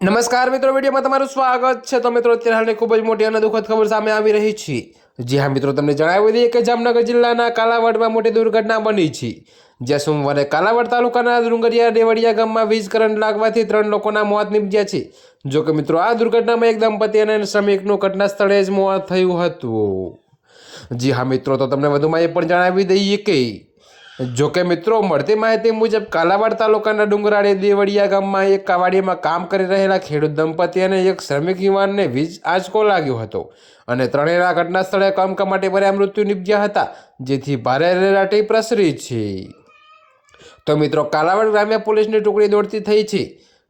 નમસ્કાર મિત્રો, વિડીયોમાં તમારું સ્વાગત છે। તો મિત્રો, અત્યારે હાલની ખૂબ જ મોટી અને દુઃખદ ખબર સામે આવી રહી છે। જી હા મિત્રો, તમને જણાવી દઈએ કે જામનગર જિલ્લાના કાલાવડમાં મોટી દુર્ઘટના બની છે, જ્યાં સોમવારે કાલાવડ તાલુકાના ડુંગરિયા દેવળિયા ગામમાં વીજ કરંટ લાગવાથી 3 લોકોના મોત નીપજ્યા છે। જો કે મિત્રો, આ દુર્ઘટનામાં એક દંપતી અને શ્રમિકનું ઘટના સ્થળે જ મોત થયું હતું। જી હા મિત્રો, તો તમને વધુમાં એ પણ જણાવી દઈએ કે જોકે મિત્રો, મળતી માહિતી મુજબ કાલાવાડ તાલુકાના ડુંગરાળી દેવળિયા ગામમાં એક વાડીમાં કામ કરી રહેલા ખેડૂત દંપતી અને એક શ્રમિક યુવાનને વીજ આંચકો લાગ્યો હતો અને ત્રણેયના ઘટના સ્થળે કમકમાટી ભર્યા મૃત્યુ નીપજ્યા હતા, જેથી ભારે રેલાટી પ્રસરી છે। તો મિત્રો, કાલાવાડ ગ્રામ્ય પોલીસની ટુકડી દોડતી થઈ છે।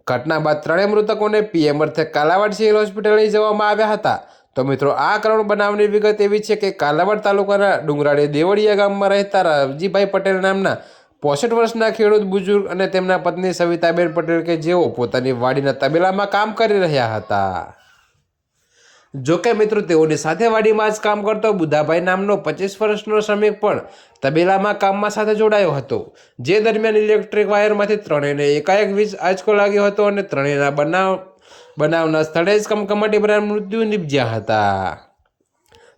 ઘટના બાદ ત્રણેય મૃતકોને પીએમ અર્થે કાલાવાડ સિવિલ હોસ્પિટલ લઈ જવામાં આવ્યા હતા। તો મિત્રો, આ કરુણ બનાવની વિગત એવી છે કે કાલાવાડ તાલુકાના ડુંગરાળી દેવળિયા ગામમાં રહેતા રાવજીભાઈ પટેલ નામના 65 વર્ષના ખેડૂત બુજુર્ગ અને તેમના પત્ની સવિતાબેન પટેલ કે જેઓ પોતાની વાડીના તબેલામાં કામ કરી રહ્યા હતા। જોકે મિત્રો, તેઓની સાથે વાડીમાં જ કામ કરતો બુધાભાઈ નામનો 25 વર્ષનો શ્રમિક પણ તબેલામાં કામમાં સાથે જોડાયો હતો, જે દરમિયાન ઇલેક્ટ્રિક વાયરમાંથી ત્રણેયને એકાએક વીજ આંચકો લાગ્યો હતો અને ત્રણેયના બનાવના સ્થળે જ કમકમાટી ભર્યા મૃત્યુ નીપજ્યા હતા।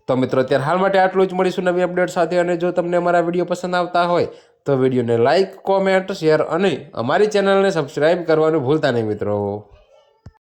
તો મિત્રો, અત્યારે હાલ માટે આટલું જ। મળીશું નવી અપડેટ સાથે। અને જો તમને અમારા વિડીયો પસંદ આવતા હોય તો વિડીયોને લાઇક, કોમેન્ટ, શેર અને અમારી ચેનલને સબસ્ક્રાઈબ કરવાનું ભૂલતા નહીં મિત્રો।